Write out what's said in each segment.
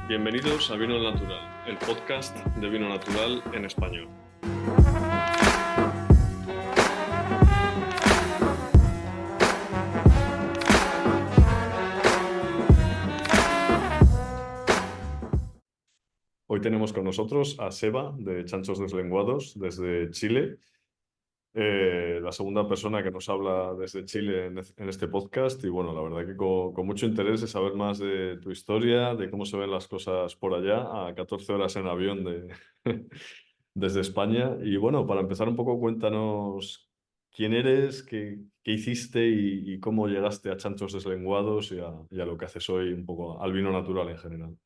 Bienvenidos a Vino Natural, el podcast de vino natural en español. Hoy tenemos con nosotros a Seba de Chanchos Deslenguados desde Chile. La segunda persona que nos habla desde Chile en este podcast y bueno, la verdad que con mucho interés de saber más de tu historia, de cómo se ven las cosas por allá, a 14 horas en avión desde España. Y bueno, para empezar un poco, cuéntanos quién eres, qué hiciste y cómo llegaste a Chanchos Deslenguados y a lo que haces hoy, un poco al vino natural en general.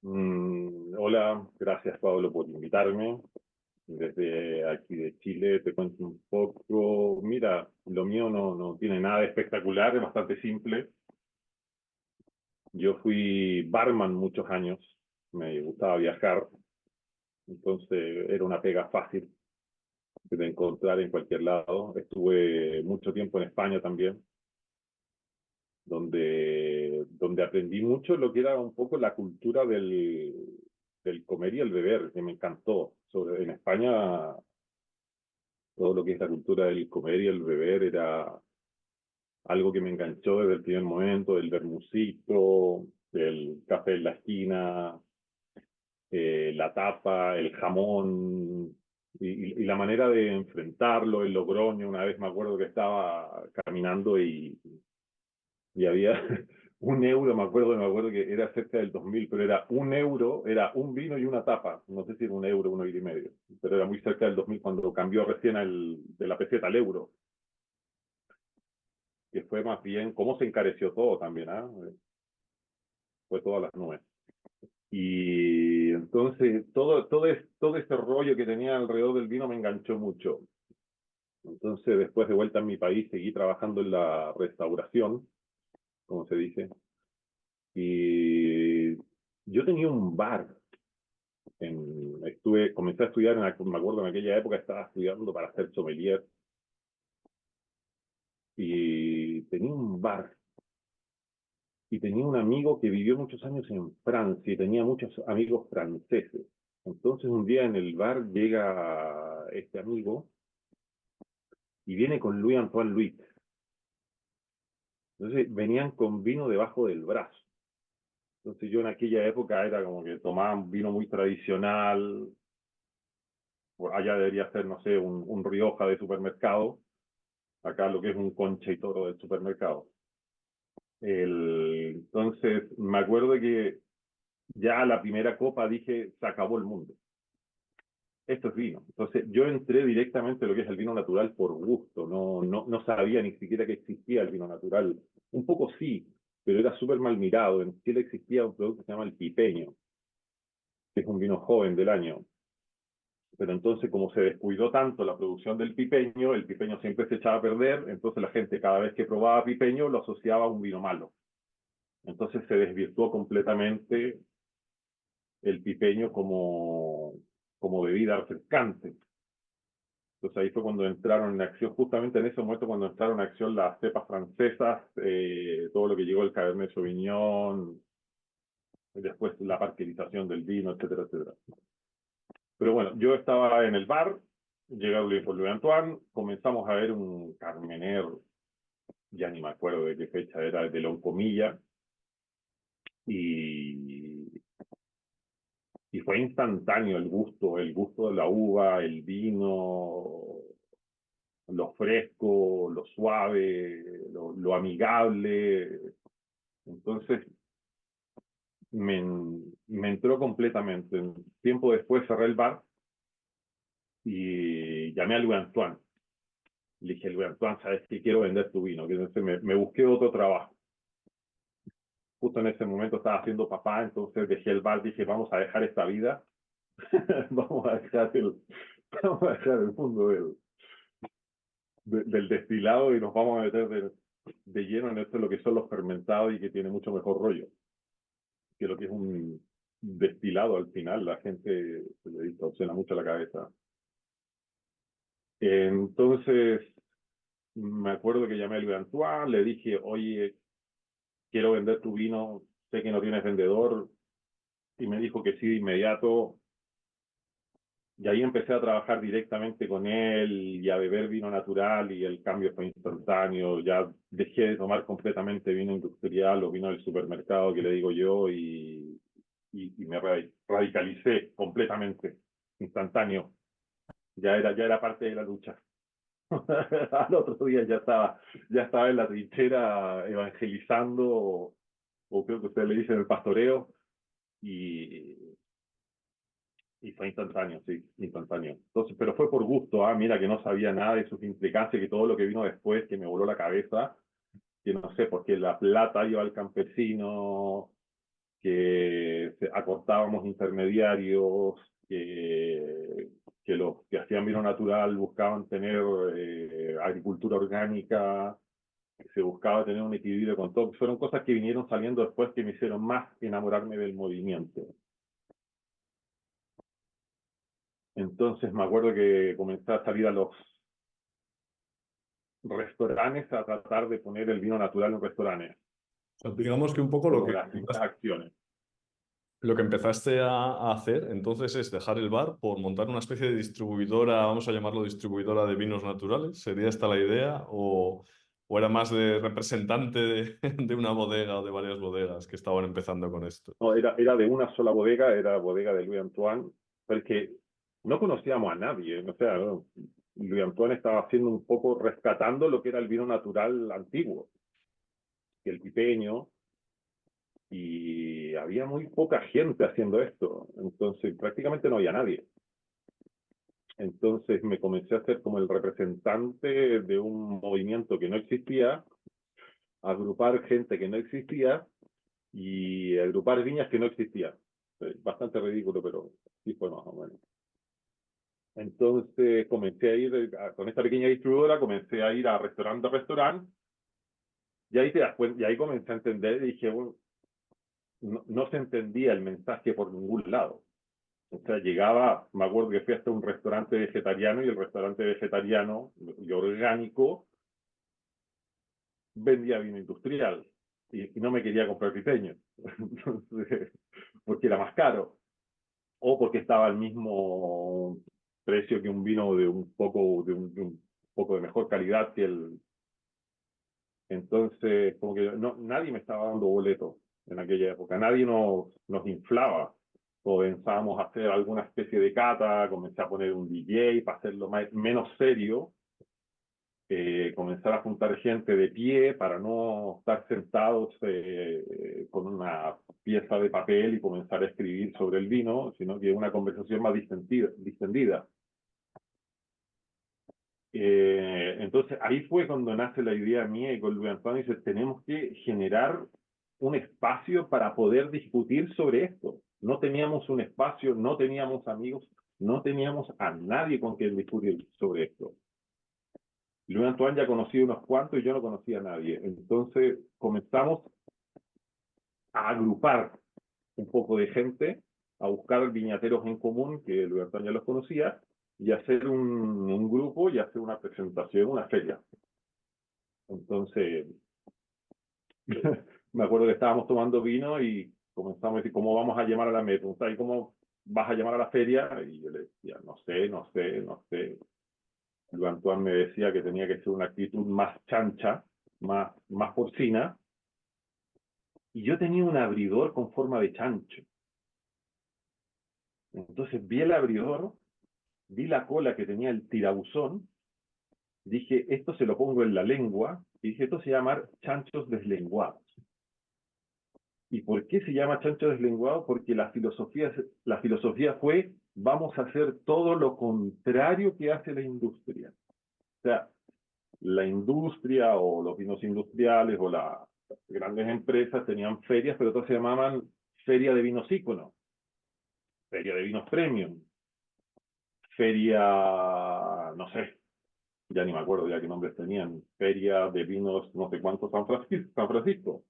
Hola, gracias Pablo por invitarme. Desde aquí de Chile te cuento un poco. Mira, lo mío no tiene nada de espectacular, es bastante simple. Yo fui barman muchos años, me gustaba viajar, entonces era una pega fácil de encontrar en cualquier lado. Estuve mucho tiempo en España también, donde aprendí mucho lo que era un poco la cultura del comer y el beber, que me encantó. En España, todo lo que es la cultura del comer y el beber era algo que me enganchó desde el primer momento, el vermucito, el café en la esquina, la tapa, el jamón y la manera de enfrentarlo, el Logroño. Una vez me acuerdo que estaba caminando y había un euro, me acuerdo que era cerca del 2000, pero era un euro, era un vino y una tapa. No sé si era un euro, un euro y medio, pero era muy cerca del 2000 cuando cambió recién de la peseta al euro, que fue más bien cómo se encareció todo también, ¿ah? Fue todas las nubes. Y entonces todo este rollo que tenía alrededor del vino me enganchó mucho. Entonces, después de vuelta en mi país, seguí trabajando en la restauración, como se dice, y yo tenía un bar. Comencé a estudiar, me acuerdo en aquella época estaba estudiando para ser sommelier y tenía un bar y tenía un amigo que vivió muchos años en Francia y tenía muchos amigos franceses. Entonces un día en el bar llega este amigo y viene con Louis Antoine Louis. Entonces venían con vino debajo del brazo. Entonces yo en aquella época era como que tomaban vino muy tradicional, allá debería ser, no sé, un Rioja de supermercado, acá lo que es un Concha y Toro del supermercado. Entonces me acuerdo que ya la primera copa dije, se acabó el mundo. Esto es vino. Entonces yo entré directamente a lo que es el vino natural por gusto, no sabía ni siquiera que existía el vino natural. Un poco sí, pero era súper mal mirado. En Chile existía un producto que se llama el pipeño, que es un vino joven del año. Pero entonces, como se descuidó tanto la producción del pipeño, el pipeño siempre se echaba a perder, entonces la gente cada vez que probaba pipeño lo asociaba a un vino malo. Entonces se desvirtuó completamente el pipeño como bebida refrescante. Entonces ahí fue cuando entraron en acción, justamente en ese momento cuando entraron en acción las cepas francesas, todo lo que llegó el Cabernet Sauvignon, y después la parquerización del vino, etcétera, etcétera. Pero bueno, yo estaba en el bar, llega Louis Antoine, comenzamos a ver un Carmener, ya ni me acuerdo de qué fecha era, de Loncomilla, y, y fue instantáneo el gusto de la uva, el vino, lo fresco, lo suave, lo amigable. Entonces me, me entró completamente. Tiempo después cerré el bar y llamé a Louis Antoine. Le dije, Louis Antoine, ¿sabes qué? Quiero vender tu vino. Entonces me busqué otro trabajo. Justo en ese momento estaba haciendo papá, entonces dejé el bar, dije, vamos a dejar esta vida, vamos a dejar vamos a dejar el mundo del destilado y nos vamos a meter de lleno en esto, lo que son los fermentados y que tiene mucho mejor rollo que lo que es un destilado al final. La gente se le distorsiona mucho la cabeza. Entonces, me acuerdo que llamé a Louis Antoine, le dije, oye, quiero vender tu vino, sé que no tienes vendedor, y me dijo que sí de inmediato. Y ahí empecé a trabajar directamente con él y a beber vino natural y el cambio fue instantáneo. Ya dejé de tomar completamente vino industrial o vino del supermercado que le digo yo y me radicalicé completamente, instantáneo. Ya era parte de la lucha. Al otro día ya estaba en la trinchera evangelizando o creo que ustedes le dicen el pastoreo y, y fue instantáneo, sí, instantáneo. Entonces, pero fue por gusto, mira que no sabía nada de sus implicancias, que todo lo que vino después, que me voló la cabeza, que no sé, porque la plata iba al campesino, que acortábamos intermediarios, que los que hacían vino natural buscaban tener agricultura orgánica, que se buscaba tener un equilibrio con todo. Fueron cosas que vinieron saliendo después que me hicieron más enamorarme del movimiento. Entonces me acuerdo que comencé a salir a los restaurantes a tratar de poner el vino natural en restaurantes. O sea, digamos que un poco Fue como las primeras acciones. lo que empezaste a hacer entonces es dejar el bar por montar una especie de distribuidora, vamos a llamarlo distribuidora de vinos naturales. ¿Sería esta la idea? O era más de representante de una bodega o de varias bodegas que estaban empezando con esto? No, era de una sola bodega, era bodega de Louis Antoine, porque no conocíamos a nadie. O sea, ¿no? Louis Antoine estaba haciendo un poco, rescatando lo que era el vino natural antiguo, el pipeño, y había muy poca gente haciendo esto. Entonces, prácticamente no había nadie. Entonces me comencé a hacer como el representante de un movimiento que no existía, agrupar gente que no existía y agrupar viñas que no existían. Bastante ridículo, pero sí fue más o menos. Entonces comencé a ir con esta pequeña distribuidora, comencé a ir a restaurante, y ahí, y ahí comencé a entender y dije, bueno, no se entendía el mensaje por ningún lado. O sea, llegaba, me acuerdo que fui hasta un restaurante vegetariano y el restaurante vegetariano y orgánico vendía vino industrial y no me quería comprar pipeño, entonces, porque era más caro o porque estaba al mismo precio que un vino de un poco de mejor calidad que el. Entonces, como que no, nadie me estaba dando boleto en aquella época, nadie nos inflaba. Comenzábamos a hacer alguna especie de cata, comencé a poner un DJ para hacerlo menos serio, comenzar a juntar gente de pie para no estar sentados con una pieza de papel y comenzar a escribir sobre el vino, sino que una conversación más distendida. Entonces ahí fue cuando nace la idea mía y con Luis Antonio dice, tenemos que generar un espacio para poder discutir sobre esto. No teníamos un espacio, no teníamos amigos, no teníamos a nadie con quien discutir sobre esto. Luis Antoine ya conocía unos cuantos y yo no conocía a nadie. Entonces comenzamos a agrupar un poco de gente, a buscar viñateros en común, que Luis Antoine ya los conocía, y hacer un grupo y hacer una presentación, una feria. Entonces, me acuerdo que estábamos tomando vino y comenzamos a decir, ¿cómo vamos a llamar a la meta? ¿Y cómo vas a llamar a la feria? Y yo le decía, no sé, no sé, no sé. Luis Antoine me decía que tenía que ser una actitud más chancha, más porcina, y yo tenía un abridor con forma de chancho. Entonces vi el abridor, vi la cola que tenía el tirabuzón, dije, esto se lo pongo en la lengua, y dije, esto se llama chanchos deslenguados. ¿Y por qué se llama chancho deslenguado? Porque la filosofía fue, vamos a hacer todo lo contrario que hace la industria. O sea, la industria o los vinos industriales o las grandes empresas tenían ferias, pero todas se llamaban feria de vinos íconos, feria de vinos premium. feria, no sé, ya ni me acuerdo ya qué nombres tenían, feria de vinos, no sé cuántos, San Francisco,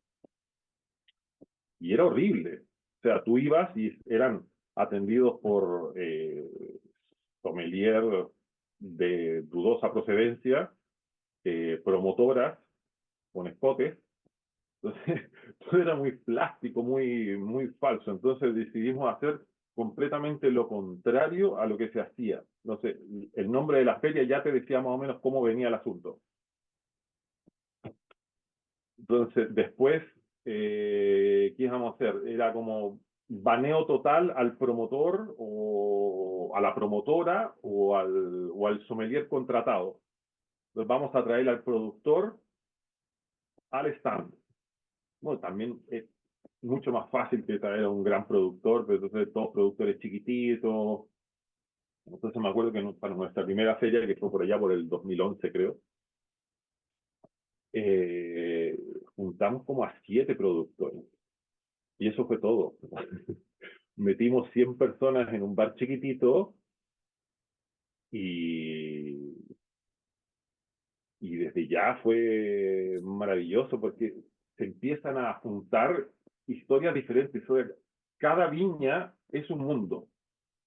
y era horrible. O sea, tú ibas y eran atendidos por sommelier de dudosa procedencia, promotoras con escotes. Entonces, todo era muy plástico, muy falso. Entonces decidimos hacer completamente lo contrario a lo que se hacía. Entonces, el nombre de la feria ya te decía más o menos cómo venía el asunto. Entonces, después, ¿qué íbamos a hacer? Era como baneo total al promotor o a la promotora o al sommelier contratado. Entonces, vamos a traer al productor al stand. Bueno, también es mucho más fácil que traer a un gran productor, pero entonces todos productores chiquititos. Entonces me acuerdo que para nuestra primera feria, que fue por allá por el 2011 creo, eh, juntamos como a 7 productores. Y eso fue todo. Metimos 100 personas en un bar chiquitito y, y desde ya fue maravilloso porque se empiezan a juntar historias diferentes. Cada viña es un mundo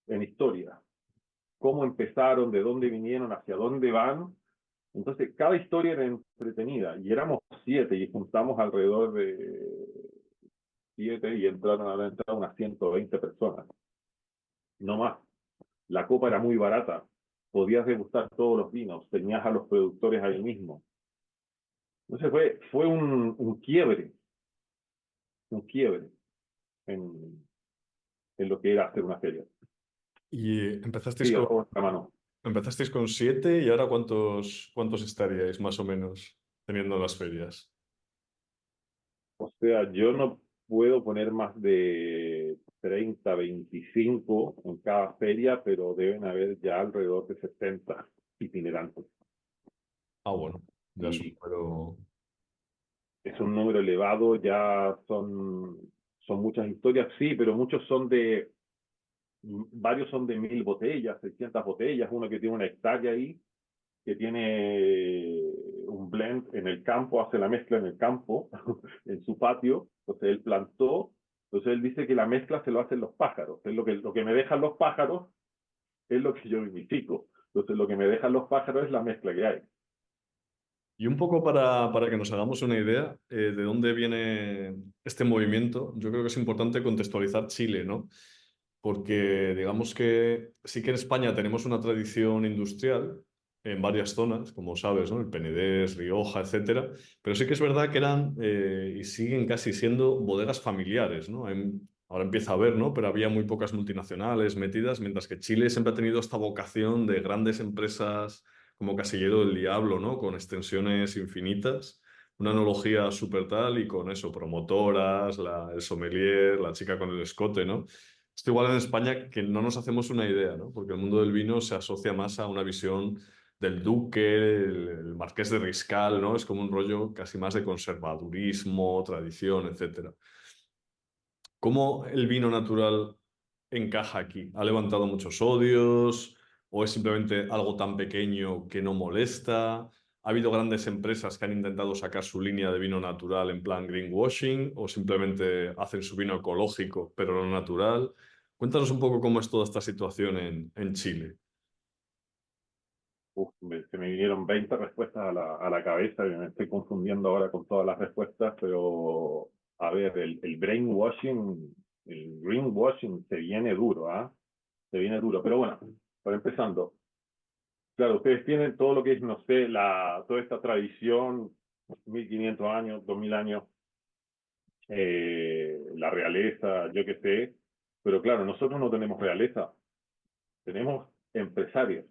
en historia. Cómo empezaron, de dónde vinieron, hacia dónde van. Entonces, cada historia era entretenida y éramos 7 y juntamos alrededor de 7 y entraron a la entrada unas 120 personas, no más. La copa era muy barata, podías degustar todos los vinos, tenías a los productores ahí mismo. Entonces fue un quiebre en lo que era hacer una feria. Y Sí, a toda esta mano. empezasteis con 7 y ahora ¿cuántos estaríais más o menos teniendo las ferias? O sea, yo no puedo poner más de 30, 25 en cada feria, pero deben haber ya alrededor de 70 itinerantes. Ah, bueno, ya es un Y número. es un número elevado, ya son muchas historias, sí, pero muchos son varios son de 1000 botellas, 600 botellas, uno que tiene una hectárea ahí, que tiene un blend en el campo, hace la mezcla en el campo, en su patio, entonces él plantó, entonces él dice que la mezcla se lo hacen los pájaros, es lo que me dejan los pájaros es lo que yo vivifico, entonces lo que me dejan los pájaros es la mezcla que hay. Y un poco para que nos hagamos una idea de dónde viene este movimiento, yo creo que es importante contextualizar Chile, ¿no? Porque digamos que sí que en España tenemos una tradición industrial en varias zonas, como sabes, ¿no? El Penedés, Rioja, etcétera, pero sí que es verdad que eran y siguen casi siendo bodegas familiares, ¿no? Ahora empieza a haber, ¿no? Pero había muy pocas multinacionales metidas, mientras que Chile siempre ha tenido esta vocación de grandes empresas como Casillero del Diablo, ¿no? Con extensiones infinitas, una analogía súper tal y con eso, promotoras, el sommelier, la chica con el escote, ¿no? Esto igual en España que no nos hacemos una idea, ¿no? Porque el mundo del vino se asocia más a una visión del duque, el marqués de Riscal, ¿no? Es como un rollo casi más de conservadurismo, tradición, etcétera. ¿Cómo el vino natural encaja aquí? ¿Ha levantado muchos odios o es simplemente algo tan pequeño que no molesta? ¿Ha habido grandes empresas que han intentado sacar su línea de vino natural en plan greenwashing o simplemente hacen su vino ecológico pero no natural? Cuéntanos un poco cómo es toda esta situación en Chile. Uf, se me vinieron 20 respuestas a la cabeza y me estoy confundiendo ahora con todas las respuestas, pero a ver, el greenwashing se viene duro, ¿ah? Se viene duro, pero bueno, para empezando, claro, ustedes tienen todo lo que es, no sé, toda esta tradición, 1500 años, 2000 años, la realeza, yo qué sé, pero claro, nosotros no tenemos realeza, tenemos empresarios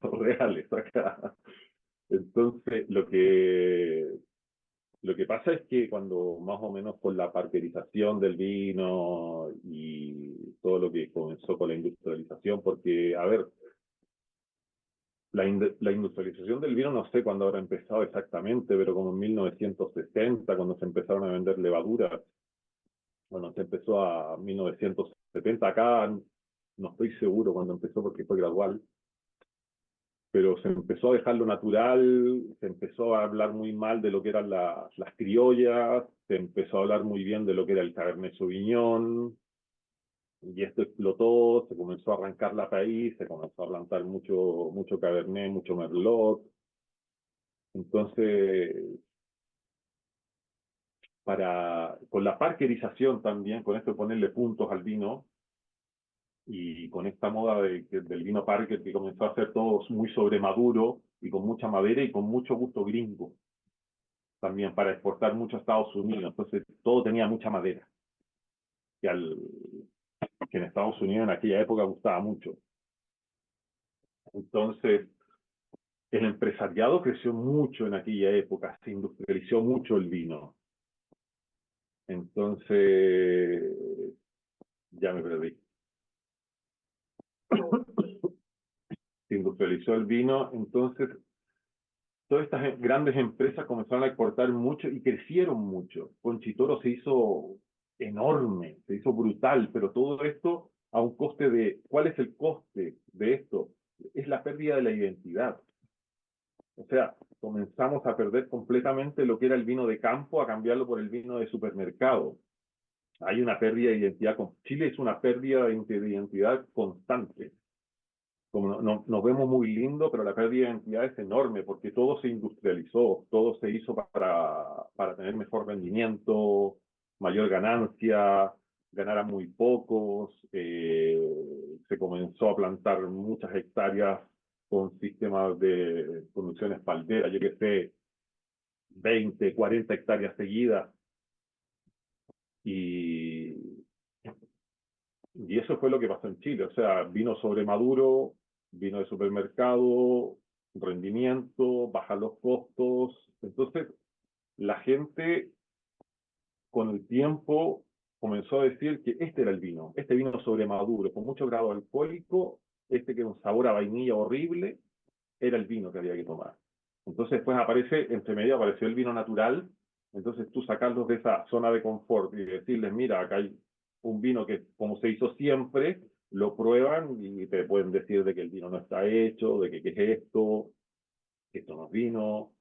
reales acá. Entonces, lo que pasa es que cuando más o menos con la parquerización del vino y todo lo que comenzó con la industrialización, porque, a ver, la industrialización del vino no sé cuándo habrá empezado exactamente, pero como en 1960, cuando se empezaron a vender levaduras, bueno, se empezó a 1970, acá no estoy seguro cuándo empezó porque fue gradual, pero se empezó a dejar lo natural, se empezó a hablar muy mal de lo que eran las criollas, se empezó a hablar muy bien de lo que era el Cabernet Sauvignon, y esto explotó, se comenzó a arrancar la país, se comenzó a plantar mucho Cabernet, mucho Merlot. Entonces, con la parkerización también, con esto de ponerle puntos al vino, y con esta moda del vino Parker que comenzó a hacer todo muy sobremaduro y con mucha madera y con mucho gusto gringo, también para exportar mucho a Estados Unidos. Entonces todo tenía mucha madera, que, que en Estados Unidos en aquella época gustaba mucho. Entonces el empresariado creció mucho en aquella época, se industrializó mucho el vino. Entonces, ya me perdí. Se industrializó el vino, entonces todas estas grandes empresas comenzaron a exportar mucho y crecieron mucho. Conchitoro se hizo enorme, se hizo brutal, pero todo esto a un coste de, ¿cuál es el coste de esto? Es la pérdida de la identidad. O sea, comenzamos a perder completamente lo que era el vino de campo a cambiarlo por el vino de supermercado. Hay una pérdida de identidad. Chile es una pérdida de identidad constante. Como nos vemos muy lindo, pero la pérdida de identidad es enorme porque todo se industrializó, todo se hizo para tener mejor rendimiento, mayor ganancia, ganar a muy pocos, se comenzó a plantar muchas hectáreas con sistemas de producción espaldera, yo que sé, 20, 40 hectáreas seguidas, y, y eso fue lo que pasó en Chile, o sea, vino sobre maduro, vino de supermercado, rendimiento, bajar los costos. Entonces, la gente con el tiempo comenzó a decir que este era el vino, este vino sobre maduro, con mucho grado alcohólico, este que era un sabor a vainilla horrible, era el vino que había que tomar. Entonces, después aparece, entre medio apareció el vino natural, entonces tú sacarlos de esa zona de confort y decirles, mira, acá hay un vino que como se hizo siempre, lo prueban y te pueden decir de que el vino no está hecho, de que qué es esto, que esto no es vino,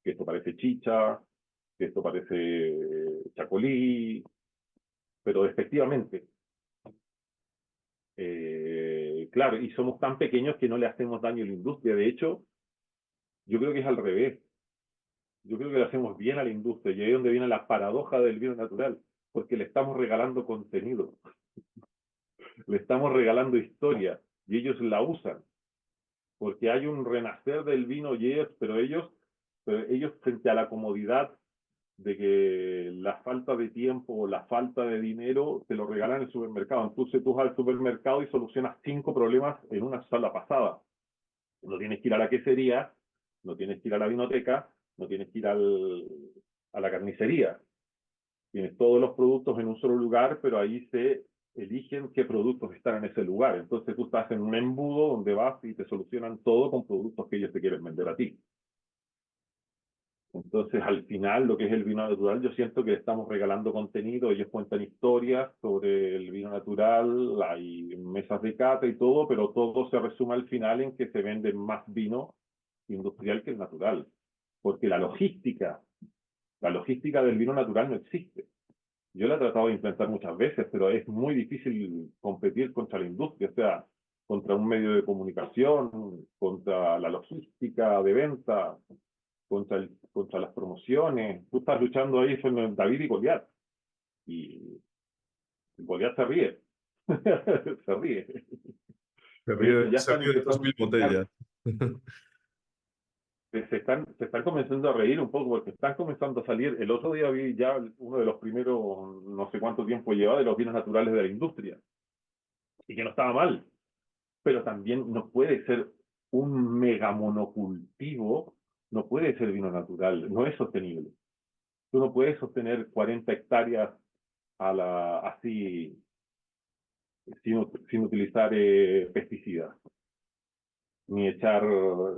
que esto parece chicha, que esto parece chacolí, pero efectivamente, claro, y somos tan pequeños que no le hacemos daño a la industria. De hecho, yo creo que es al revés. Yo creo que le hacemos bien a la industria y ahí es donde viene la paradoja del vino natural, porque le estamos regalando contenido, le estamos regalando historia y ellos la usan, porque hay un renacer del vino, yes, pero ellos frente a la comodidad de que la falta de tiempo o la falta de dinero te lo regalan en el supermercado. Entonces tú vas al supermercado y solucionas 5 problemas en una sola pasada. No tienes que ir a la quesería, no tienes que ir a la vinoteca, no tienes que ir a la carnicería. Tienes todos los productos en un solo lugar, pero ahí se eligen qué productos están en ese lugar. Entonces tú estás en un embudo donde vas y te solucionan todo con productos que ellos te quieren vender a ti. Entonces, al final, lo que es el vino natural, yo siento que le estamos regalando contenido, ellos cuentan historias sobre el vino natural, hay mesas de cata y todo, pero todo se resume al final en que se vende más vino industrial que el natural, porque la logística del vino natural no existe. Yo la he tratado de implementar muchas veces, pero es muy difícil competir contra la industria, o sea, contra un medio de comunicación, contra la logística de venta, contra las promociones. Tú estás luchando ahí con David y Goliat. Y Goliat se ríe. Se ríe. De hecho, ya Se están ríe de empezando a 2000 botellas. explicar. Se están comenzando a reír un poco porque están comenzando a salir. El otro día vi ya uno de los primeros, no sé cuánto tiempo lleva, de los vinos naturales de la industria. Y que no estaba mal. Pero también no puede ser un mega monocultivo, no puede ser vino natural, no es sostenible. Tú no puedes sostener 40 hectáreas así sin utilizar pesticidas, ni echar,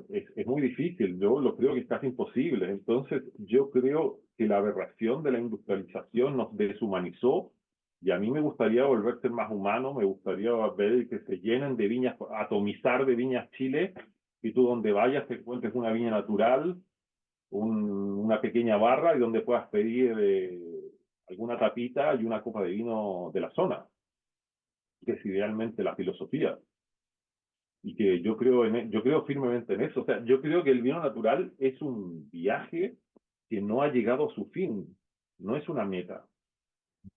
es muy difícil, yo lo creo que es casi imposible. Entonces, yo creo que la aberración de la industrialización nos deshumanizó y a mí me gustaría volver a ser más humano, me gustaría ver que se llenen de viñas, atomizar de viñas Chile y tú donde vayas te encuentres una viña natural, una pequeña barra y donde puedas pedir alguna tapita y una copa de vino de la zona, que es idealmente la filosofía. Y que yo creo firmemente en eso. O sea, yo creo que el vino natural es un viaje que no ha llegado a su fin. No es una meta,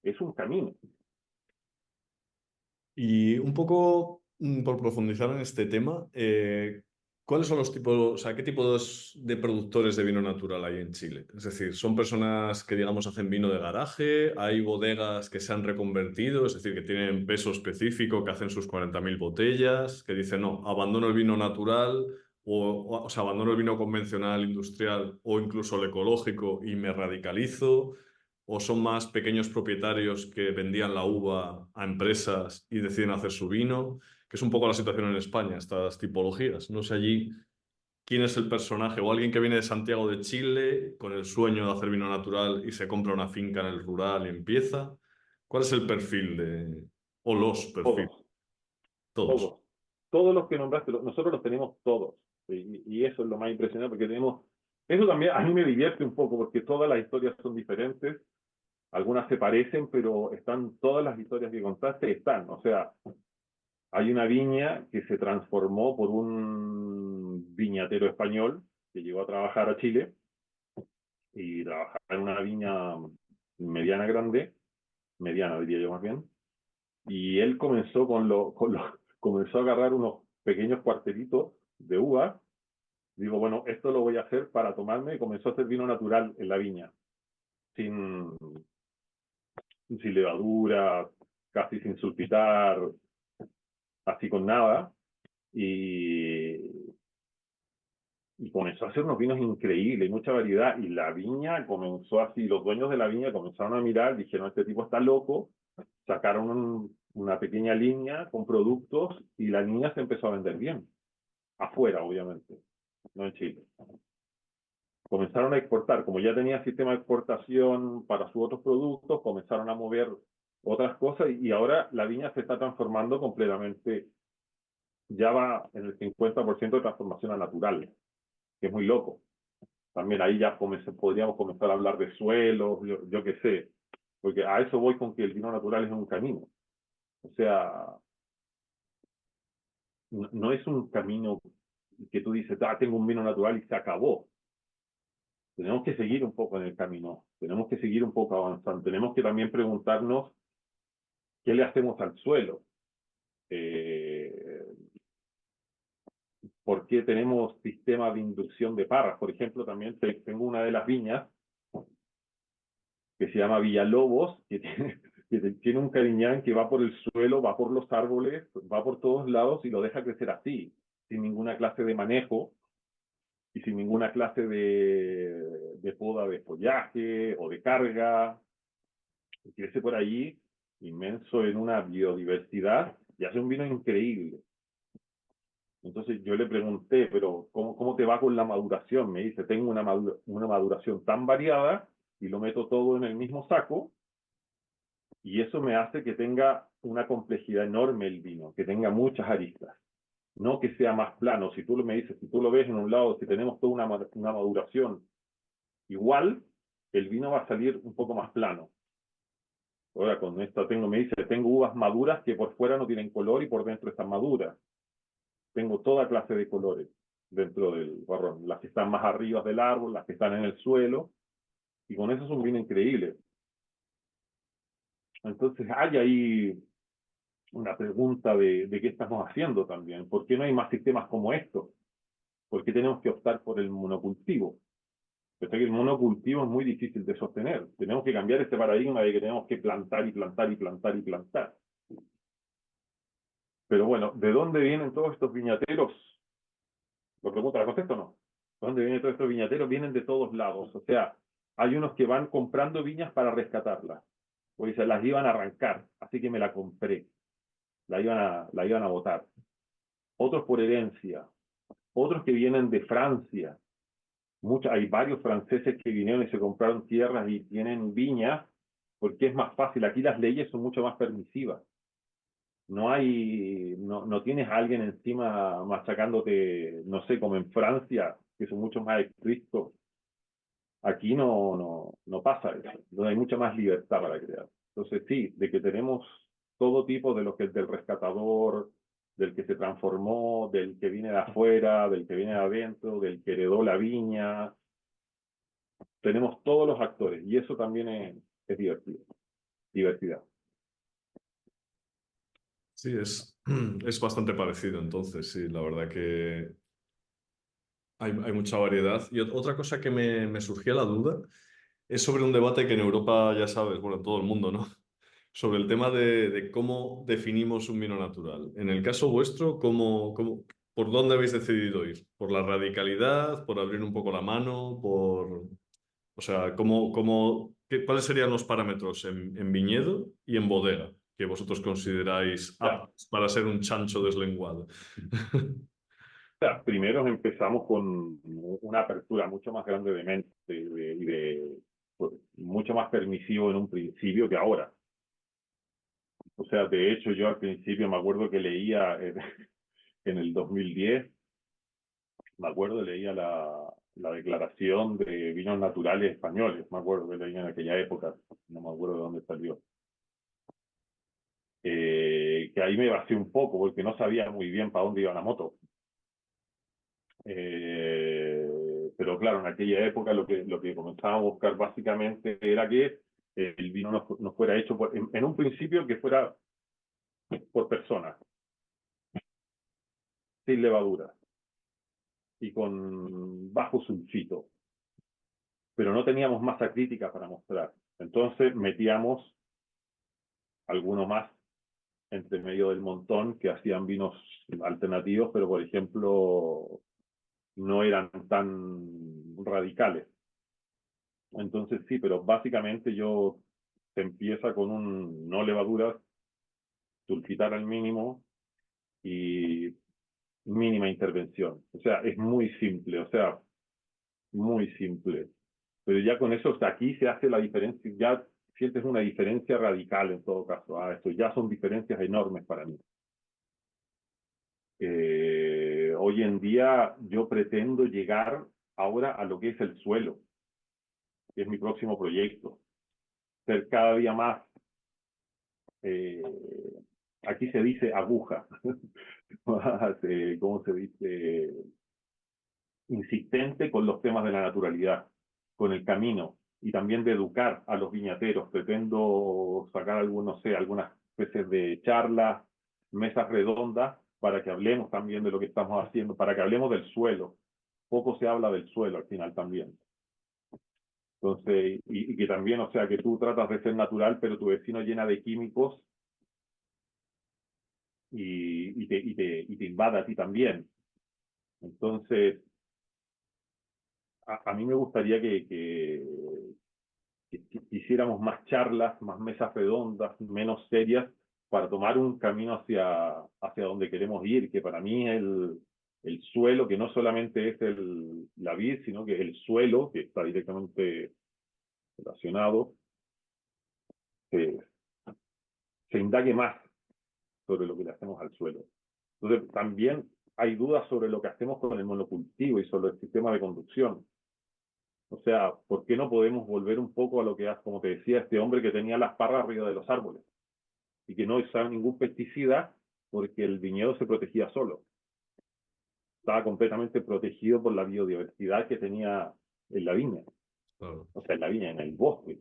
es un camino. Y un poco por profundizar en este tema, ¿cuáles son los tipos, o sea, qué tipos de productores de vino natural hay en Chile? Es decir, ¿son personas que, digamos, hacen vino de garaje? ¿Hay bodegas que se han reconvertido? Es decir, que tienen peso específico, que hacen sus 40.000 botellas, que dicen, no, abandono el vino natural, o sea, abandono el vino convencional, industrial o incluso el ecológico y me radicalizo? ¿O son más pequeños propietarios que vendían la uva a empresas y deciden hacer su vino? Que es un poco la situación en España, estas tipologías. No sé allí quién es el personaje o alguien que viene de Santiago de Chile con el sueño de hacer vino natural y se compra una finca en el rural y empieza. ¿Cuál es el perfil de, o los perfiles? Todos, Todos. todos. Todos los que nombraste, nosotros los tenemos todos. Y eso es lo más impresionante porque tenemos... Eso también a mí me divierte un poco porque todas las historias son diferentes. Algunas se parecen, pero están todas las historias que contaste, están. O sea, hay una viña que se transformó por un viñatero español que llegó a trabajar a Chile y trabajar en una viña mediana grande, mediana diría yo más bien, y él comenzó comenzó a agarrar unos pequeños cuartelitos de uva. Digo, bueno, esto lo voy a hacer para tomarme, y comenzó a hacer vino natural en la viña, sin, sin levadura, casi sin sulfitar, así con nada, y, y comenzó a hacer unos vinos increíbles, mucha variedad, y la viña comenzó así, los dueños de la viña comenzaron a mirar, dijeron, este tipo está loco, sacaron una pequeña línea con productos y la línea se empezó a vender bien, afuera obviamente, no en Chile. Comenzaron a exportar, como ya tenía sistema de exportación para sus otros productos, comenzaron a mover otras cosas y ahora la viña se está transformando completamente, ya va en el 50% de transformación a natural, que es muy loco. También ahí ya podríamos comenzar a hablar de suelos, yo qué sé, porque a eso voy con que el vino natural es un camino. O sea, no es un camino que tú dices, ah, tengo un vino natural y se acabó. Tenemos que seguir un poco en el camino, tenemos que seguir un poco avanzando, tenemos que también preguntarnos qué le hacemos al suelo, eh, por qué tenemos sistemas de inducción de parras. Por ejemplo, también tengo una de las viñas que se llama Villalobos, que tiene un cariñán que va por el suelo, va por los árboles, va por todos lados y lo deja crecer así, sin ninguna clase de manejo y sin ninguna clase de poda de follaje o de carga. Crece por ahí inmenso en una biodiversidad y hace un vino increíble. Entonces yo le pregunté, pero ¿cómo te va con la maduración? Me dice, tengo una maduración tan variada y lo meto todo en el mismo saco y eso me hace que tenga una complejidad enorme el vino, que tenga muchas aristas, no que sea más plano. Si tú me dices, si tú lo ves en un lado, si tenemos toda una maduración igual, el vino va a salir un poco más plano. Ahora con esto me dice, tengo uvas maduras que por fuera no tienen color y por dentro están maduras. Tengo toda clase de colores dentro del barrón, las que están más arriba del árbol, las que están en el suelo, y con eso es un vino increíble. Entonces hay ahí una pregunta de qué estamos haciendo también. ¿Por qué no hay más sistemas como estos? ¿Por qué tenemos que optar por el monocultivo? Yo sé que el monocultivo es muy difícil de sostener. Tenemos que cambiar este paradigma de que tenemos que plantar y plantar y plantar y plantar. Pero bueno, ¿de dónde vienen todos estos viñateros? Lo pregunta, ¿la contesto o no? ¿De dónde vienen todos estos viñateros? Vienen de todos lados. O sea, hay unos que van comprando viñas para rescatarlas. O se las iban a arrancar, así que me la compré. La iban a botar. Otros por herencia. Otros que vienen de Francia. Hay varios franceses que vinieron y se compraron tierras y tienen viñas porque es más fácil. Aquí las leyes son mucho más permisivas. no tienes a alguien encima machacándote, no sé, como en Francia, que son mucho más estrictos. Aquí no pasa eso, donde hay mucha más libertad para crear. Entonces sí, de que tenemos todo tipo de lo que es del rescatador, del que se transformó, del que viene de afuera, del que viene de adentro, del que heredó la viña, tenemos todos los actores y eso también es divertido, diversidad. Sí, es bastante parecido entonces, sí, la verdad que hay mucha variedad. Y otra cosa que me surgía la duda es sobre un debate que en Europa, ya sabes, bueno, en todo el mundo, ¿no? Sobre el tema de cómo definimos un vino natural. En el caso vuestro, ¿por dónde habéis decidido ir? ¿Por la radicalidad? ¿Por abrir un poco la mano? O sea, ¿cuáles serían los parámetros en viñedo y en bodega que vosotros consideráis Ya. aptos para ser un chancho deslenguado? O sea, primero empezamos con una apertura mucho más grande de mente pues, mucho más permisivo en un principio que ahora. O sea, de hecho, yo al principio me acuerdo que leía en el 2010, me acuerdo, leía la declaración de vinos naturales españoles, me acuerdo que leía en aquella época, no me acuerdo de dónde salió. Que ahí me basé un poco porque no sabía muy bien para dónde iba la moto. Pero claro, en aquella época lo que comenzaba a buscar básicamente era que el vino no fuera hecho en un principio que fuera por persona, sin levadura y con bajo sulfito, pero no teníamos masa crítica para mostrar. Entonces metíamos alguno más entre medio del montón que hacían vinos alternativos, pero por ejemplo no eran tan radicales. Entonces sí, pero básicamente se empieza con un no levaduras, sulfitar al mínimo y mínima intervención. O sea, es muy simple, o sea, muy simple. Pero ya con eso, hasta aquí se hace la diferencia, ya sientes una diferencia radical en todo caso. Esto ya son diferencias enormes para mí. Hoy en día yo pretendo llegar ahora a lo que es el suelo, que es mi próximo proyecto. Ser cada día más eh, aquí se dice aguja, ¿cómo se dice? Insistente con los temas de la naturalidad, con el camino y también de educar a los viñateros. Pretendo sacar algunos, no sé, algunas especies de charlas, mesas redondas, para que hablemos también de lo que estamos haciendo, para que hablemos del suelo. Poco se habla del suelo al final también. Entonces, y que también, o sea, que tú tratas de ser natural, pero tu vecino llena de químicos y te invade a ti también. Entonces, a mí me gustaría que hiciéramos más charlas, más mesas redondas, menos serias, para tomar un camino hacia donde queremos ir, que para mí el suelo, que no solamente es la vid, sino que el suelo, que está directamente relacionado, se, se indague más sobre lo que le hacemos al suelo. Entonces, también hay dudas sobre lo que hacemos con el monocultivo y sobre el sistema de conducción. O sea, ¿por qué no podemos volver un poco a lo que, como te decía, este hombre que tenía las parras arriba de los árboles y que no usaba ningún pesticida porque el viñedo se protegía solo? Estaba completamente protegido por la biodiversidad que tenía en la viña, Claro. o sea, en la viña, en el bosque.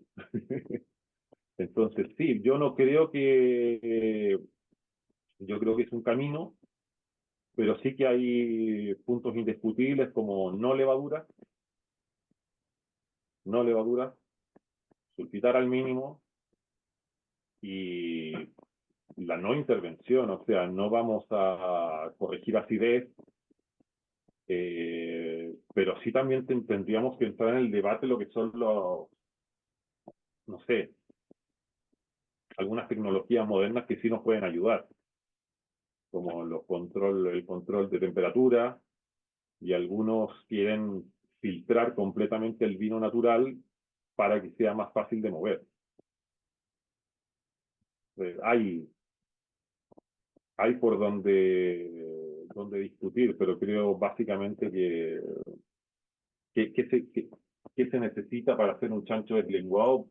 Entonces, sí, yo no creo que, yo creo que es un camino, pero sí que hay puntos indiscutibles como no levadura, sulfitar al mínimo y la no intervención, o sea, no vamos a corregir acidez, pero sí también tendríamos que entrar en el debate lo que son no sé, algunas tecnologías modernas que sí nos pueden ayudar, como el control de temperatura, y algunos quieren filtrar completamente el vino natural para que sea más fácil de mover. Hay hay por donde discutir, pero creo básicamente que se necesita para hacer un chancho deslenguado,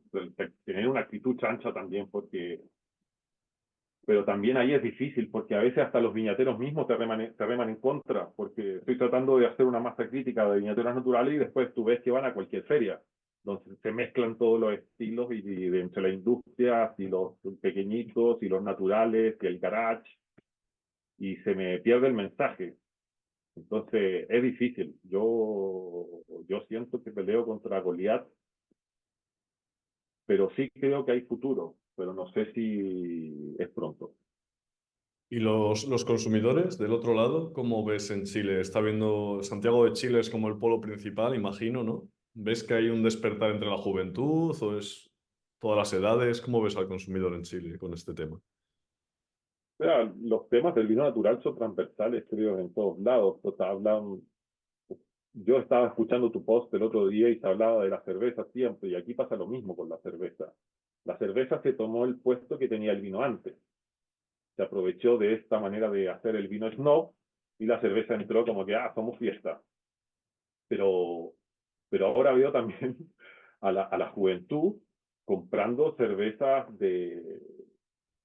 tener una actitud chancha también, pero también ahí es difícil, porque a veces hasta los viñateros mismos te reman en contra, porque estoy tratando de hacer una masa crítica de viñateras naturales y después tú ves que van a cualquier feria, donde se mezclan todos los estilos y de entre las industrias y los pequeñitos y los naturales y el garage, y se me pierde el mensaje. Entonces es difícil. Yo siento que peleo contra Goliat, pero sí creo que hay futuro, pero no sé si es pronto. ¿Y los consumidores del otro lado, cómo ves en Chile? Está viendo Santiago de Chile es como el polo principal, imagino, ¿no? ¿Ves que hay un despertar entre la juventud o es todas las edades? ¿Cómo ves al consumidor en Chile con este tema? O sea, los temas del vino natural son transversales, creo, en todos lados. O sea, yo estaba escuchando tu post el otro día y se hablaba de la cerveza siempre, y aquí pasa lo mismo con la cerveza. La cerveza se tomó el puesto que tenía el vino antes. Se aprovechó de esta manera de hacer el vino snob y la cerveza entró como que, somos fiesta. Pero, pero ahora veo también a la juventud comprando cervezas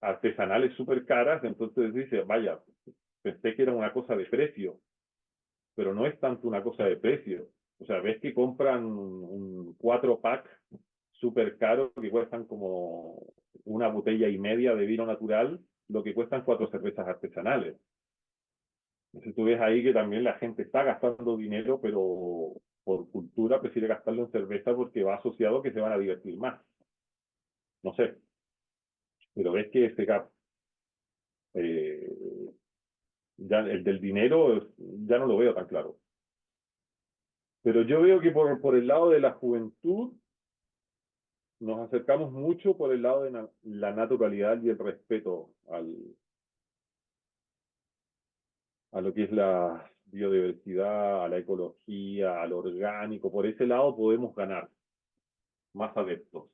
artesanales súper caras, entonces dice, vaya, pensé que era una cosa de precio, pero no es tanto una cosa de precio. O sea, ves que compran un 4-pack súper caro que cuestan como una botella y media de vino natural, lo que cuestan 4 cervezas artesanales. Entonces tú ves ahí que también la gente está gastando dinero, pero por cultura prefiere gastarlo en cerveza porque va asociado a que se van a divertir más. No sé, pero ves que ese gap, eh, ya el del dinero, ya no lo veo tan claro. Pero yo veo que por el lado de la juventud nos acercamos mucho por el lado de la naturalidad y el respeto a lo que es la biodiversidad, a la ecología, al orgánico. Por ese lado podemos ganar más adeptos.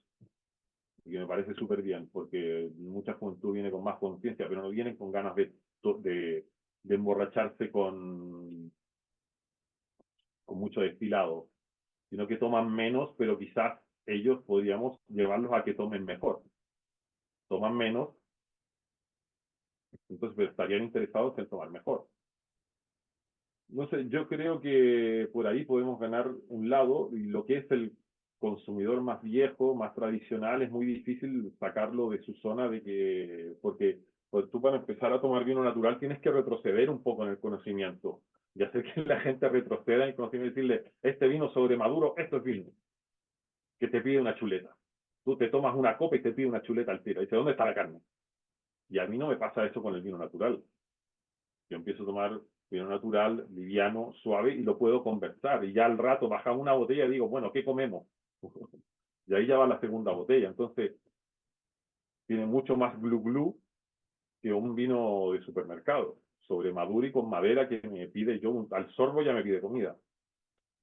Y que me parece súper bien, porque mucha juventud viene con más conciencia, pero no vienen con ganas de emborracharse con mucho destilado, sino que toman menos, pero quizás ellos podríamos llevarlos a que tomen mejor. Toman menos, entonces pues, estarían interesados en tomar mejor. No sé, yo creo que por ahí podemos ganar un lado, y lo que es el consumidor más viejo, más tradicional, es muy difícil sacarlo de su zona porque pues tú para empezar a tomar vino natural tienes que retroceder un poco en el conocimiento y hacer que la gente retroceda en el conocimiento y decirle, este vino sobre maduro, esto es vino, que te pide una chuleta. Tú te tomas una copa y te pide una chuleta al tiro. Y dice, ¿dónde está la carne? Y a mí no me pasa eso con el vino natural. Yo empiezo a tomar vino natural, liviano, suave, y lo puedo conversar. Y ya al rato bajamos una botella y digo, bueno, ¿qué comemos? Y ahí ya va la segunda botella. Entonces, tiene mucho más glu glu que un vino de supermercado, sobre maduro y con madera que me pide yo, al sorbo ya me pide comida.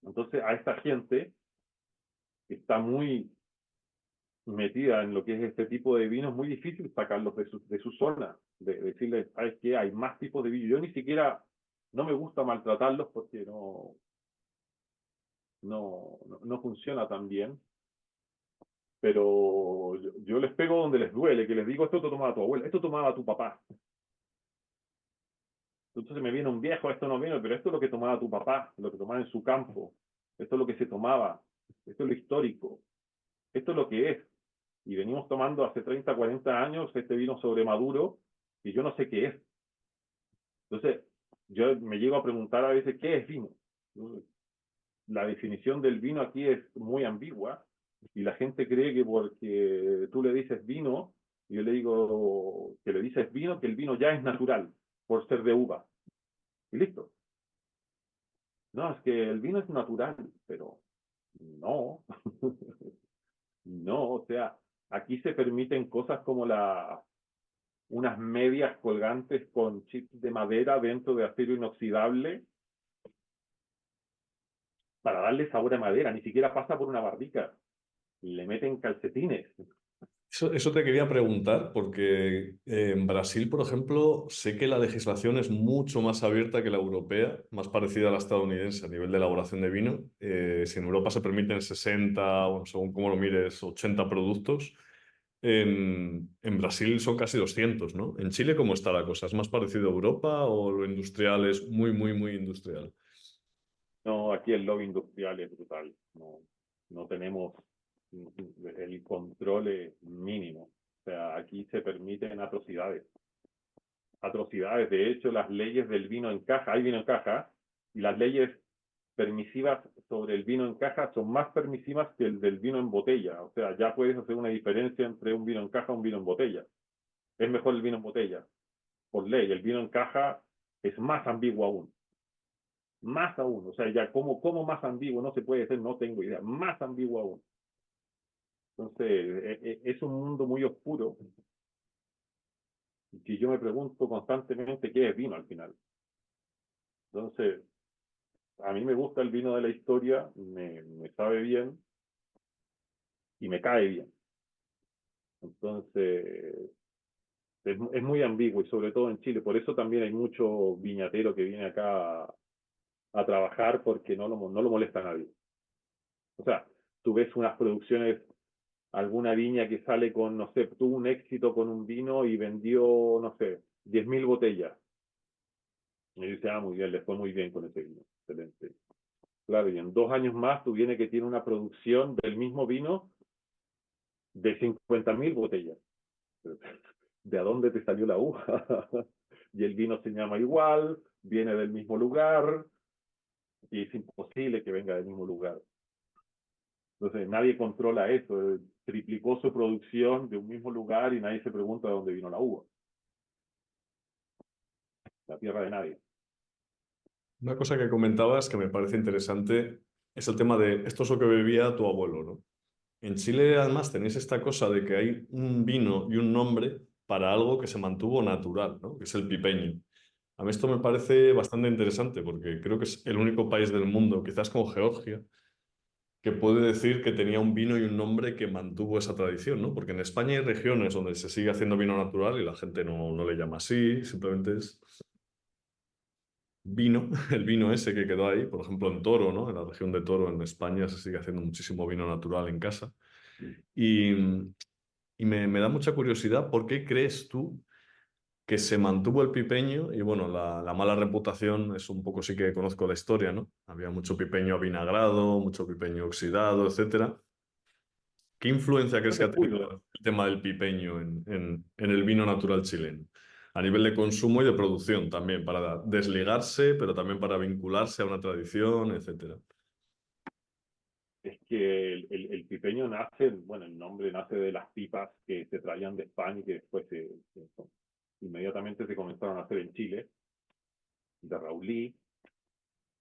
Entonces, a esta gente que está muy metida en lo que es este tipo de vino, es muy difícil sacarlos de su zona, de decirles, ¿sabes qué? Hay más tipos de vino. Yo ni siquiera, no me gusta maltratarlos porque no funciona tan bien, pero yo les pego donde les duele, que les digo, esto tomaba tu abuela, esto tomaba tu papá. Entonces me viene un viejo, esto no viene, pero esto es lo que tomaba tu papá, lo que tomaba en su campo, esto es lo que se tomaba, esto es lo histórico, esto es lo que es. Y venimos tomando hace 30, 40 años este vino sobre maduro, y yo no sé qué es. Entonces, yo me llego a preguntar a veces, ¿qué es vino? La definición del vino aquí es muy ambigua, y la gente cree que porque tú le dices vino, y yo le digo que le dices vino, que el vino ya es natural, por ser de uva. Y listo. No, es que el vino es natural, pero no, no, o sea, aquí se permiten cosas como unas medias colgantes con chips de madera dentro de acero inoxidable para darle sabor a madera, ni siquiera pasa por una barrica, le meten calcetines. Eso te quería preguntar, porque en Brasil, por ejemplo, sé que la legislación es mucho más abierta que la europea, más parecida a la estadounidense a nivel de elaboración de vino. Si en Europa se permiten 60, bueno, según cómo lo mires, 80 productos, en Brasil son casi 200, ¿no? En Chile, ¿cómo está la cosa? ¿Es más parecido a Europa o lo industrial es muy, muy, muy industrial? No, aquí el lobby industrial es brutal. No, no tenemos el control es mínimo. O sea, aquí se permiten atrocidades. Atrocidades. De hecho, las leyes del vino en caja, hay vino en caja, y las leyes permisivas sobre el vino en caja son más permisivas que el del vino en botella. O sea, ya puedes hacer una diferencia entre un vino en caja y un vino en botella. Es mejor el vino en botella, por ley. El vino en caja es más ambiguo aún. Más aún. O sea, ya cómo más ambiguo no se puede ser, no tengo idea. Más ambiguo aún. Entonces, es un mundo muy oscuro que yo me pregunto constantemente qué es vino al final. Entonces, a mí me gusta el vino de la historia, me sabe bien y me cae bien. Entonces, es muy ambiguo y sobre todo en Chile. Por eso también hay mucho viñatero que viene acá a trabajar porque no lo molesta a nadie. O sea, tú ves unas producciones, alguna viña que sale con, no sé, tuvo un éxito con un vino y vendió, no sé, 10.000 botellas. Y dice, ah, muy bien, le fue muy bien con ese vino. Excelente. Claro, y en 2 años más tú vienes que tiene una producción del mismo vino de 50.000 botellas. ¿De dónde te salió la uva? Y el vino se llama igual, viene del mismo lugar, y es imposible que venga del mismo lugar. Entonces nadie controla eso, triplicó su producción de un mismo lugar y nadie se pregunta de dónde vino la uva. La tierra de nadie. Una cosa que comentabas que me parece interesante es el tema de esto es lo que bebía tu abuelo, ¿no? En Chile, además, tenéis esta cosa de que hay un vino y un nombre para algo que se mantuvo natural, ¿no? Que es el pipeño. A mí esto me parece bastante interesante porque creo que es el único país del mundo, quizás como Georgia, que puede decir que tenía un vino y un nombre que mantuvo esa tradición, ¿no? Porque en España hay regiones donde se sigue haciendo vino natural y la gente no le llama así, simplemente es vino, el vino ese que quedó ahí, por ejemplo en Toro, ¿no? En la región de Toro, en España, se sigue haciendo muchísimo vino natural en casa. Y, y me da mucha curiosidad, ¿por qué crees tú que se mantuvo el pipeño? Y bueno, la mala reputación es un poco, sí que conozco la historia, ¿no? Había mucho pipeño avinagrado, mucho pipeño oxidado, etcétera. ¿Qué influencia No crees que te ha tenido juzgo. el tema del pipeño en el vino natural chileno? A nivel de consumo y de producción también, para desligarse, pero también para vincularse a una tradición, etcétera. Es que el pipeño nace, bueno, el nombre nace de las pipas que se traían de España y que después inmediatamente se comenzaron a hacer en Chile, de Raulí.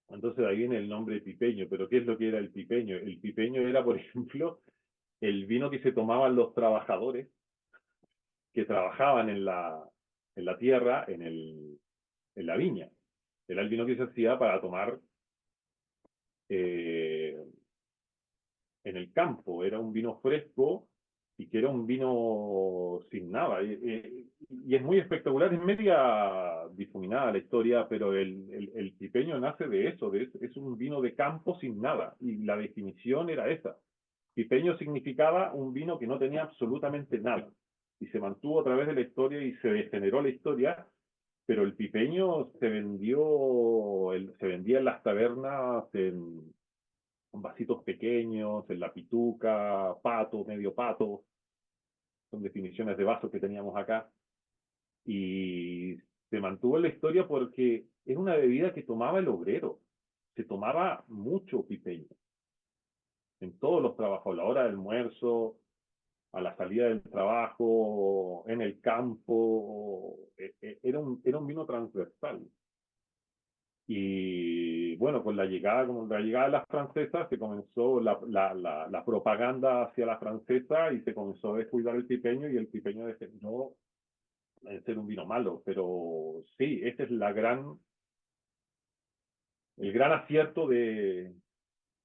Entonces ahí viene el nombre pipeño. Pero ¿qué es lo que era el pipeño? El pipeño era, por ejemplo, el vino que se tomaban los trabajadores que trabajaban en la tierra, en la viña. Era el vino que se hacía para tomar eh, en el campo. Era un vino fresco y que era un vino sin nada. Y es muy espectacular, es media difuminada la historia, pero el pipeño nace de eso, es un vino de campo sin nada. Y la definición era esa. Pipeño significaba un vino que no tenía absolutamente nada. Y se mantuvo a través de la historia y se degeneró la historia, pero el pipeño se vendía en las tabernas en vasitos pequeños, en la pituca, pato, medio pato, son definiciones de vasos que teníamos acá. Y se mantuvo en la historia porque era una bebida que tomaba el obrero. Se tomaba mucho pipeño en todos los trabajos, a la hora del almuerzo, a la salida del trabajo, en el campo. Era un vino transversal. Y bueno, con la llegada de las francesas se comenzó la propaganda hacia la francesa y se comenzó a descuidar el pipeño y el pipeño dejó de ser un vino malo. Pero sí, ese es el gran acierto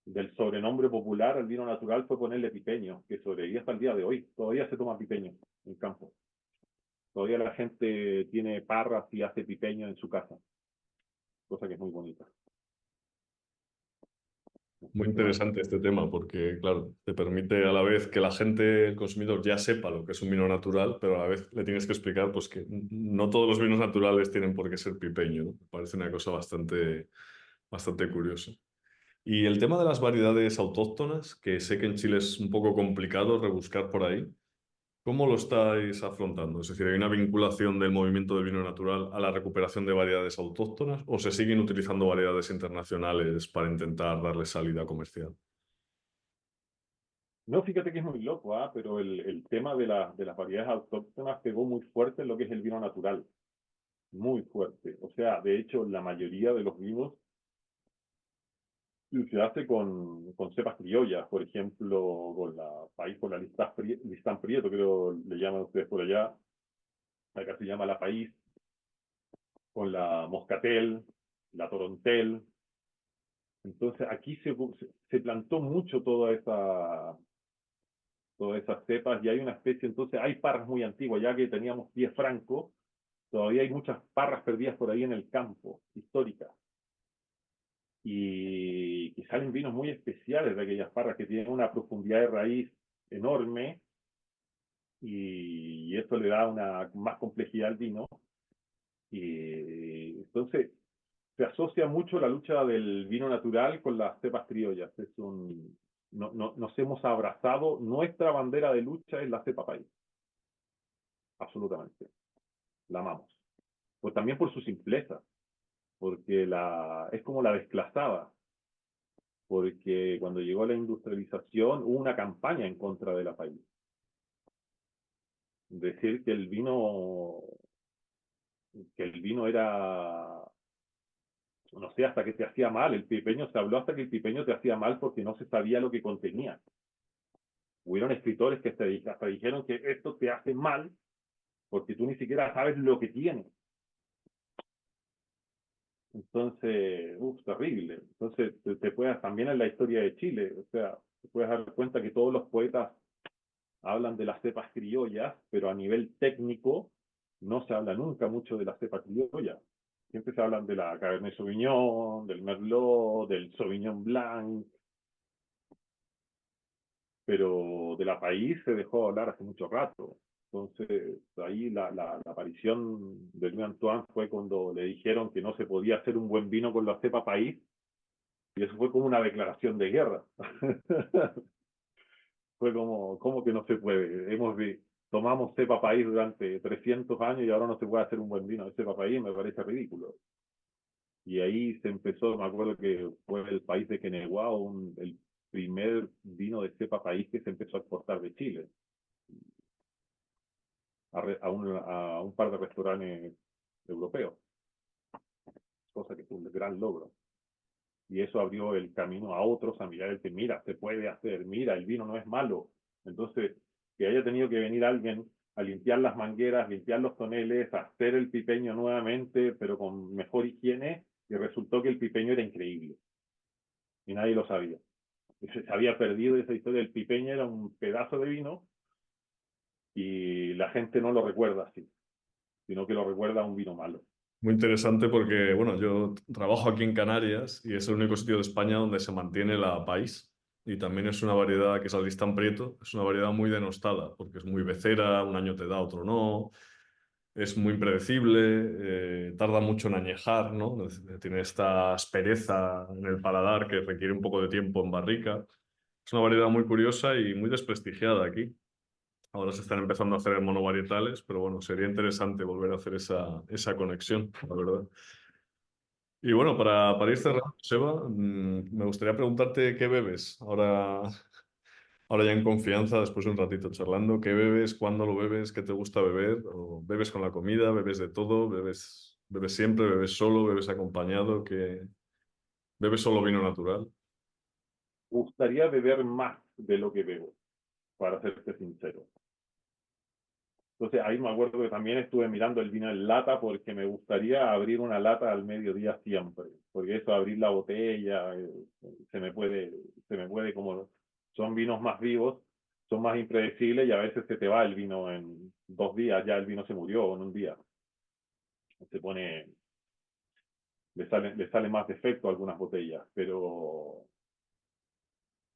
del sobrenombre popular al vino natural fue ponerle pipeño, que sobrevive hasta el día de hoy. Todavía se toma pipeño en campo. Todavía la gente tiene parras y hace pipeño en su casa, cosa que es muy bonita. No Muy sé qué más. interesante este tema porque, claro, te permite a la vez que la gente, el consumidor, ya sepa lo que es un vino natural, pero a la vez le tienes que explicar pues, que no todos los vinos naturales tienen por qué ser pipeño, ¿no? Me parece una cosa bastante curiosa. Y el tema de las variedades autóctonas, que sé que en Chile es un poco complicado rebuscar por ahí, ¿cómo lo estáis afrontando? Es decir, ¿hay una vinculación del movimiento del vino natural a la recuperación de variedades autóctonas o se siguen utilizando variedades internacionales para intentar darle salida comercial? No, fíjate que es muy loco, ¿ah? Pero el tema de las variedades autóctonas pegó muy fuerte en lo que es el vino natural, muy fuerte. O sea, de hecho, la mayoría de los vinos se hace con cepas criollas, por ejemplo, con la país, con la listán prieto, creo le llaman ustedes por allá, acá se llama la país, con la moscatel, la torontel. Entonces aquí se plantó mucho todas esas cepas y hay una especie, entonces hay parras muy antiguas, ya que teníamos pie franco, todavía hay muchas parras perdidas por ahí en el campo, históricas. Y salen vinos muy especiales de aquellas parras que tienen una profundidad de raíz enorme y eso le da una más complejidad al vino. Y entonces se asocia mucho la lucha del vino natural con las cepas criollas. Nos hemos abrazado, nuestra bandera de lucha es la cepa país, absolutamente, la amamos. Pues también por su simpleza, porque es como la desclasada, porque cuando llegó la industrialización hubo una campaña en contra de la país. Decir que el vino era, no sé, hasta que te hacía mal, el pipeño se habló hasta que el pipeño te hacía mal porque no se sabía lo que contenía. Hubieron escritores que hasta dijeron que esto te hace mal porque tú ni siquiera sabes lo que tiene. Entonces, terrible. Entonces, te puedas también en la historia de Chile, o sea, te puedes dar cuenta que todos los poetas hablan de las cepas criollas, pero a nivel técnico no se habla nunca mucho de las cepas criollas. Siempre se hablan de la Cabernet Sauvignon, del Merlot, del Sauvignon Blanc, pero de la país se dejó hablar hace mucho rato. Entonces, ahí la aparición de Louis Antoine fue cuando le dijeron que no se podía hacer un buen vino con la cepa país, y eso fue como una declaración de guerra. Fue como que no se puede. Tomamos cepa país durante 300 años y ahora no se puede hacer un buen vino de cepa país, me parece ridículo. Y ahí se empezó, me acuerdo que fue el país de Queneguao, el primer vino de cepa país que se empezó a exportar de Chile a un par de restaurantes europeos, cosa que fue un gran logro. Y eso abrió el camino a otros a mirar el que, mira, se puede hacer, mira, el vino no es malo. Entonces, que haya tenido que venir alguien a limpiar las mangueras, limpiar los toneles, hacer el pipeño nuevamente, pero con mejor higiene, y resultó que el pipeño era increíble. Y nadie lo sabía. Se había perdido esa historia, el pipeño era un pedazo de vino y la gente no lo recuerda así, sino que lo recuerda a un vino malo. Muy interesante porque, bueno, yo trabajo aquí en Canarias y es el único sitio de España donde se mantiene la país. Y también es una variedad que es Alistán Prieto, es una variedad muy denostada porque es muy becera, un año te da, otro no, es muy impredecible, tarda mucho en añejar, ¿no? Tiene esta aspereza en el paladar que requiere un poco de tiempo en barrica. Es una variedad muy curiosa y muy desprestigiada aquí. Ahora se están empezando a hacer monovarietales, pero bueno, sería interesante volver a hacer esa conexión, la verdad. Y bueno, para ir cerrando, Seba, me gustaría preguntarte qué bebes ahora ya en confianza, después de un ratito charlando, ¿qué bebes? ¿Cuándo lo bebes? ¿Qué te gusta beber? ¿O bebes con la comida? ¿Bebes de todo? ¿Bebes siempre? ¿Bebes solo? ¿Bebes acompañado? ¿Bebes solo vino natural? Me gustaría beber más de lo que bebo, para serte sincero. Entonces ahí me acuerdo que también estuve mirando el vino en lata porque me gustaría abrir una lata al mediodía siempre, porque eso, abrir la botella, se me puede, como son vinos más vivos, son más impredecibles y a veces se te va el vino en 2 días, ya el vino se murió en un día. Se pone, le sale más defecto a algunas botellas, pero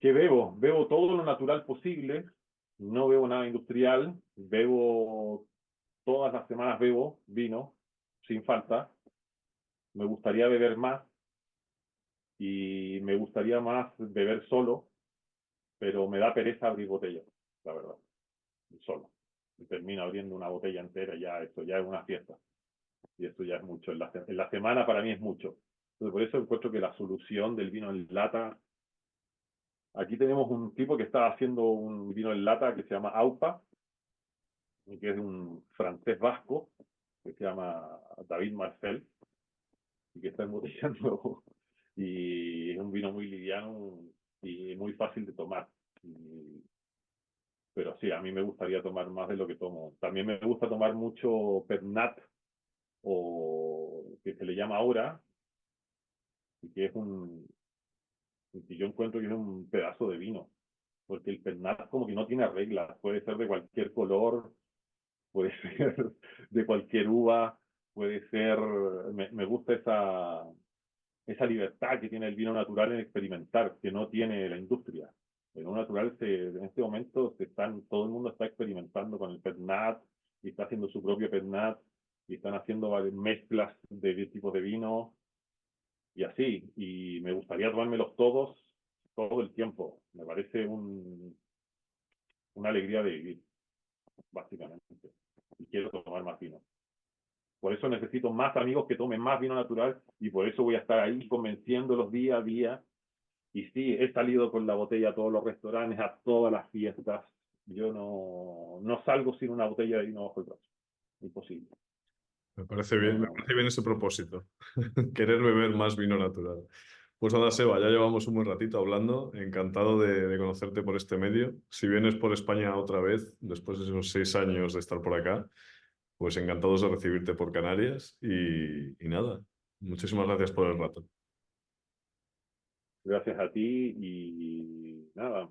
¿qué bebo? Bebo todo lo natural posible, no bebo nada industrial, bebo todas las semanas bebo vino, sin falta. Me gustaría beber más y me gustaría más beber solo, pero me da pereza abrir botellas, la verdad, solo. Y termino abriendo una botella entera, ya esto ya es una fiesta. Y esto ya es mucho. En la semana para mí es mucho. Entonces, por eso encuentro que la solución del vino en lata. Aquí tenemos un tipo que está haciendo un vino en lata que se llama AUPA, que es un francés vasco, que se llama David Marcel, y que está embotellando. Y es un vino muy liviano y muy fácil de tomar. Pero sí, a mí me gustaría tomar más de lo que tomo. También me gusta tomar mucho Pernat, o que se le llama ahora, y que es que yo encuentro que es un pedazo de vino, porque el Pernat como que no tiene reglas, puede ser de cualquier color, puede ser de cualquier uva, puede ser, me gusta esa libertad que tiene el vino natural en experimentar, que no tiene la industria. El vino natural en este momento todo el mundo está experimentando con el Pernat y está haciendo su propio Pernat y están haciendo varias mezclas de tipos de vino y así. Y me gustaría tomármelos todos todo el tiempo. Me parece una alegría de vivir, básicamente. Y quiero tomar más vino. Por eso necesito más amigos que tomen más vino natural y por eso voy a estar ahí convenciéndolos día a día. Y sí, he salido con la botella a todos los restaurantes, a todas las fiestas. Yo no salgo sin una botella de vino bajo el brazo. Imposible. Me No. parece bien ese propósito, querer beber más vino natural. Pues nada, Seba, ya llevamos un buen ratito hablando, encantado de conocerte por este medio. Si vienes por España otra vez, después de esos 6 años de estar por acá, pues encantados de recibirte por Canarias y nada, muchísimas gracias por el rato. Gracias a ti y nada,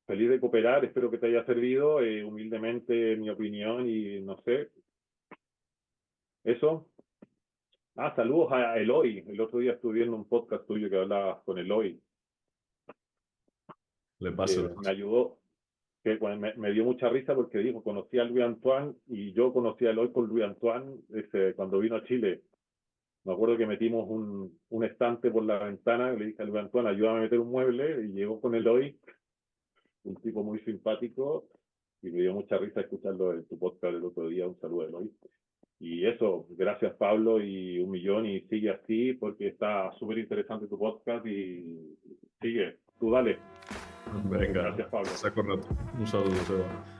feliz de cooperar, espero que te haya servido, humildemente mi opinión y no sé, eso. Saludos a Eloy, el otro día estuve viendo un podcast tuyo que hablabas con Eloy, Le paso, le que me paso. ayudó, que me dio mucha risa porque dijo, conocí a Louis Antoine y yo conocí a Eloy por Louis Antoine cuando vino a Chile. Me acuerdo que metimos un estante por la ventana y le dije a Louis Antoine, ayúdame a meter un mueble y llegó con Eloy, un tipo muy simpático y me dio mucha risa escucharlo en tu podcast el otro día. Un saludo, Eloy. Y eso, gracias Pablo y 1 millón y sigue así porque está súper interesante tu podcast y sigue, tú dale. Venga, Gracias Pablo. saco rato. Un saludo, Seba.